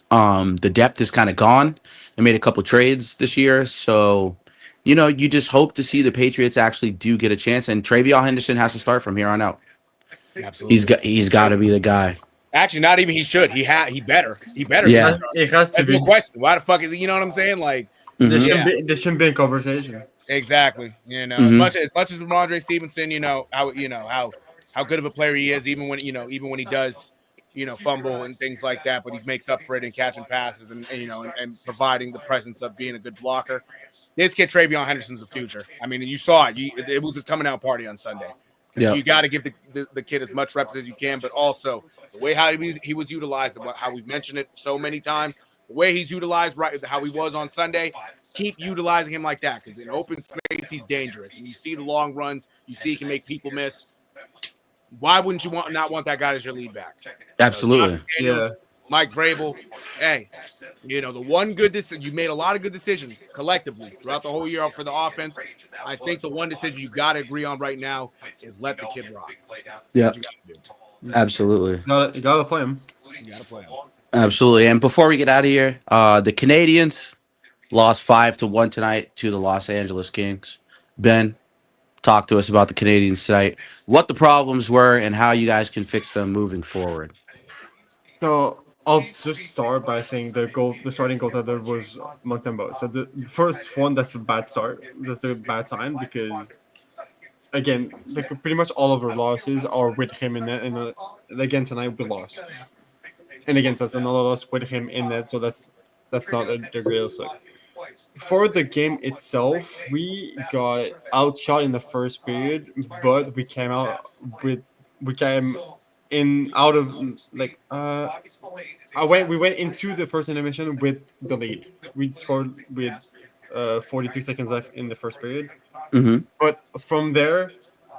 The depth is kind of gone. They made a couple trades this year, so you just hope to see the Patriots actually do get a chance. And Travion Henderson has to start from here on out. Absolutely, he's got to be the guy. Actually, not even he should. He better. Yeah, it has to That's be. No question. Why the fuck is it? You know what I'm saying? Like, there shouldn't be a conversation. Exactly. As much as Ramondre Stevenson, how good of a player he is, even when he does, fumble and things like that, but he makes up for it in catching passes and providing the presence of being a good blocker. This kid Travion Henderson's the future. I mean, you saw it. It was his coming out party on Sunday. Yep. You got to give the kid as much reps as you can, but also the way how he was utilized, how we've mentioned it so many times, the way he's utilized, right, how he was on Sunday, keep utilizing him like that, because in open space, he's dangerous. And you see the long runs, you see he can make people miss. Why wouldn't you not want that guy as your lead back? Absolutely. Daniels, Mike Vrabel. Hey, the one good decision, you made a lot of good decisions collectively throughout the whole year for the offense. I think the one decision you got to agree on right now is let the kid rock. Yeah. Absolutely. You gotta play him. You gotta play him. Absolutely. And before we get out of here, the Canadiens lost 5-1 tonight to the Los Angeles Kings. Ben, talk to us about the Canadiens tonight, what the problems were, and how you guys can fix them moving forward. So I'll just start by saying the starting goaltender was Montembeault. So the first one, that's a bad start. That's a bad sign because, again, pretty much all of our losses are with him in net. And again tonight we lost. And again, that's another loss with him in net. So that's not the real thing. For the game itself, we got outshot in the first period, but we came we went into the first intermission with the lead. We scored with 42 seconds left in the first period. Mm-hmm. But from there,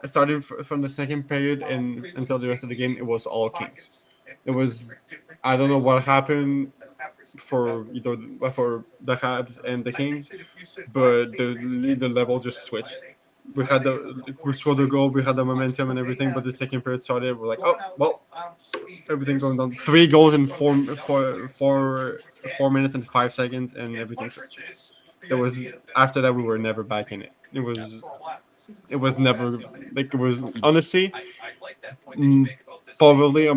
starting from the second period and until the rest of the game, it was all Kings. It was, I don't know what happened for the Habs and the Kings, but the level just switched. We scored the goal, we had the momentum and everything, but the second period started. We're like, oh well, everything going down. 3 goals in 4 minutes and 5 seconds, and everything switched. It was after that we were never back in it. It was it was never like it was honestly mm, probably a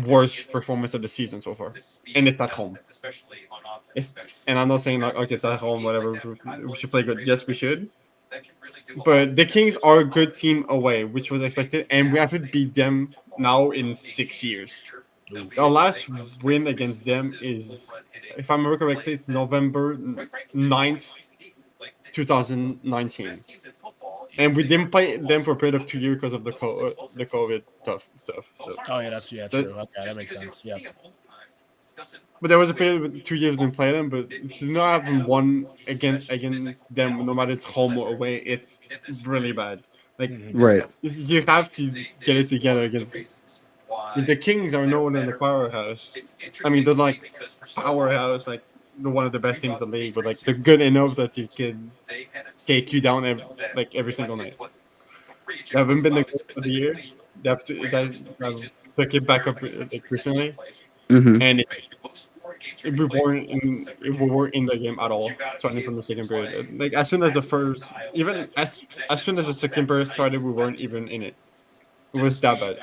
worst performance of the season so far, and it's at home. It's and I'm not saying like okay, it's at home, whatever. We should play good. Yes, we should. But the Kings are a good team away, which was expected, and we haven't beat them now in 6 years. Our last win against them is, if I remember correctly, it's November 9th, 2019. And we didn't play them for a period of 2 years because of the COVID tough stuff. So, Oh yeah, that's true. Okay, that makes sense. Yeah. but there was a period of 2 years we didn't play them, but to not having won against them, no matter it's home or away, it's really bad. Like Right. you have to get it together against. The Kings are known as a powerhouse. I mean, they're like powerhouse, like they're one of the best teams in the league, but like they're good enough that you can take you down every single night. They haven't been the goal of the year. They have took it back up like recently, Mm-hmm. and we weren't in the game at all, starting from the second period. Like as soon as the first, even as soon as the second period started, we weren't even in it. It was that bad.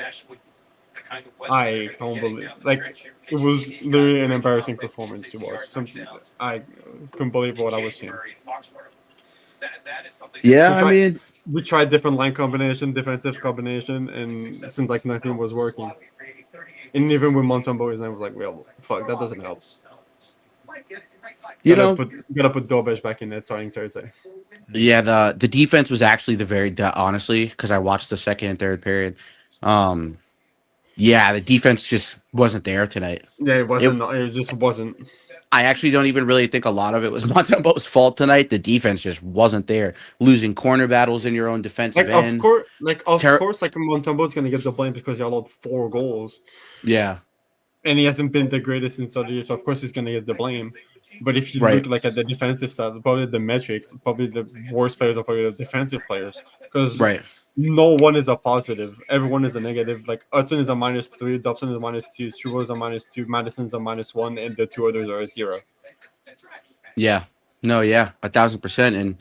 I can't believe, like, it was literally an embarrassing performance to watch. Something I couldn't believe what I was seeing. Yeah, I mean, We tried different line combination, defensive combination, and it seemed like nothing was working. And even with Montembeau, his name was like, well, fuck, that doesn't help. Gotta put Dobesh back in that starting Thursday. yeah, the defense was actually honestly, because I watched the second and third period. Yeah, the defense just wasn't there tonight. Yeah, it wasn't. It just wasn't. I actually don't even really think a lot of it was Montembeau's fault tonight. The defense just wasn't there. Losing corner battles in your own defensive end. Of course, Montembeau's gonna get the blame because he allowed 4 goals. Yeah. And he hasn't been the greatest in the year, so of course he's gonna get the blame. But if you Right. look like at the defensive side, probably the metrics, probably the worst players are probably the defensive players. Because Right. no one is a positive. Everyone is a negative. Like Hudson is a -3, Dobson is a -2, Struble is a -2, Madison's a -1, and the 2 others are a 0. Yeah. No, yeah, 1,000%. And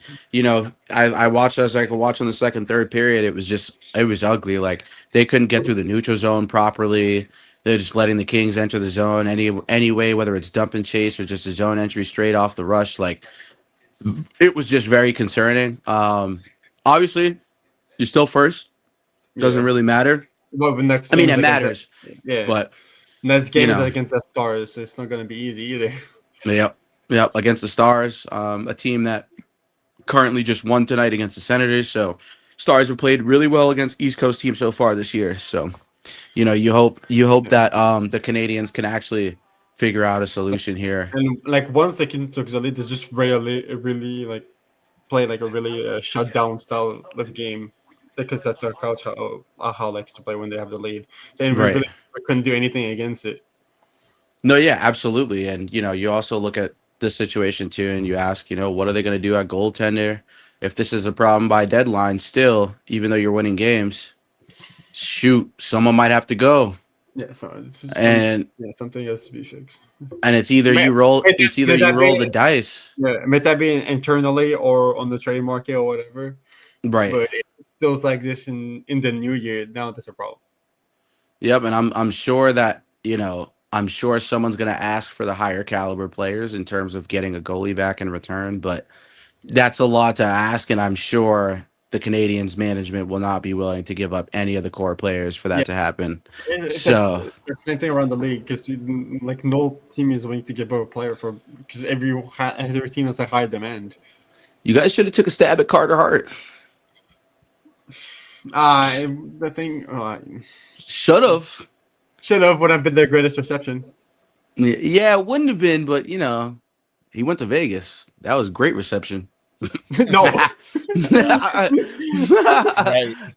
I watched as I could watch on the second, third period. It was ugly. Like they couldn't get through the neutral zone properly. They're just letting the Kings enter the zone anyway, whether it's dump and chase or just a zone entry straight off the rush. Like it was just very concerning. Obviously, you're still first. Doesn't really matter. Well, the next I mean, game it is against matters. Yeah. But Next game is know. against the Stars, so it's not gonna be easy either. Yep, against the Stars, a team that currently just won tonight against the Senators. So Stars have played really well against East Coast teams so far this year. So, you hope that the Canadiens can actually figure out a solution here. And like once they can took the lead, they just really like play like a really shut down style of game because that's their coach how likes to play when they have the lead. And Right. we couldn't do anything against it. No, yeah, absolutely. And you also look at the situation too, and you ask, what are they going to do at goaltender if this is a problem by deadline? Still, even though you're winning games, shoot, someone might have to go. Yeah, so something has to be fixed. And it's either you roll the dice. Yeah, may that be internally or on the trade market or whatever. Right. But it feels like this in the new year. Now that's a problem. Yep, and I'm sure that, I'm sure someone's going to ask for the higher caliber players in terms of getting a goalie back in return, but that's a lot to ask, and I'm sure the Canadiens management will not be willing to give up any of the core players for that to happen. So it's the same thing around the league because like no team is willing to give up a player because every team has a high demand. You guys should have took a stab at Carter Hart. The thing should have would have been their greatest reception. Yeah, it wouldn't have been, but he went to Vegas. That was great reception. No.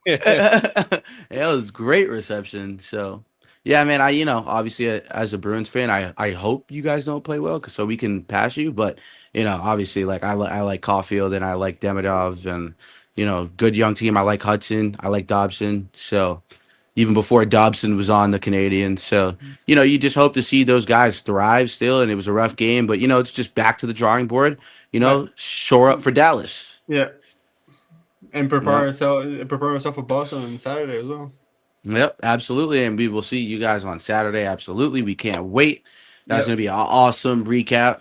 It was great reception. So yeah, man, obviously as a Bruins fan, I hope you guys don't play well so we can pass you. But obviously, like I like Caulfield and I like Demidov and good young team. I like Hudson. I like Dobson. So even before Dobson was on the Canadiens. So, you just hope to see those guys thrive still. And it was a rough game, but it's just back to the drawing board, shore up for Dallas. Yeah. And prepare ourselves for Boston on Saturday as well. Yep, absolutely. And we will see you guys on Saturday. Absolutely. We can't wait. That's Yep. going to be an awesome recap.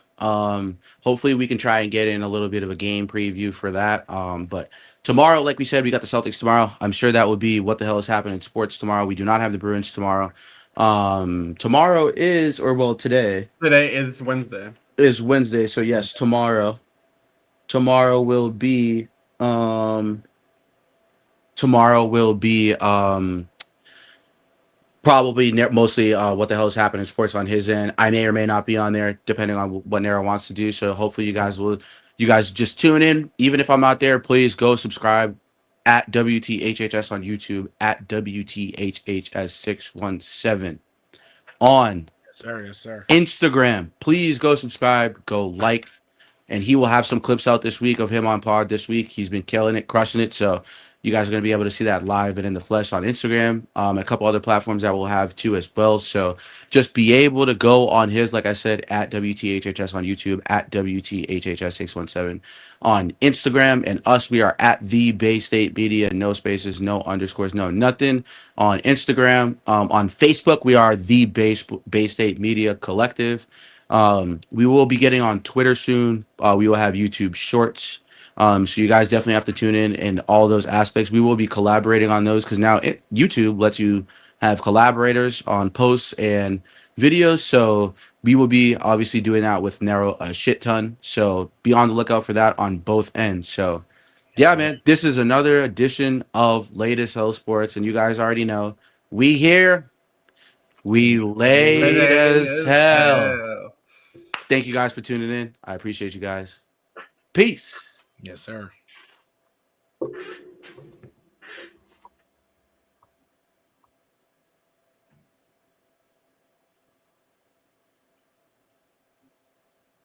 Hopefully we can try and get in a little bit of a game preview for that. But tomorrow, like we said, we got the Celtics tomorrow. I'm sure that will be what the hell is happening in sports tomorrow. We do not have the Bruins tomorrow. Tomorrow is, or well, today Today is Wednesday. is Wednesday. So yes, tomorrow will be, tomorrow will be, probably mostly what the hell is happening in sports on his end. I may or may not be on there depending on what Nero wants to do. So hopefully you guys just tune in. Even if I'm not there, please go subscribe at WTHHS on YouTube, at WTHHS617 on Yes, sir. Yes, sir. Instagram. Please go subscribe, go like, and he will have some clips out this week of him on pod this week. He's been killing it, crushing it. So you guys are going to be able to see that live and in the flesh on Instagram, and a couple other platforms that we'll have too as well. So just be able to go on his, like I said, at WTHHS on YouTube, at WTHHS617 on Instagram, and us, we are at the Bay State Media, no spaces, no underscores, no nothing on Instagram. On Facebook, we are the Bay State Media Collective. We will be getting on Twitter soon. We will have YouTube Shorts. So you guys definitely have to tune in all those aspects. We will be collaborating on those because now YouTube lets you have collaborators on posts and videos. So we will be obviously doing that with Nero a shit ton. So be on the lookout for that on both ends. So yeah, man, this is another edition of Latest Hell Sports, and you guys already know we here. We late as hell. Thank you guys for tuning in. I appreciate you guys. Peace. Yes, sir.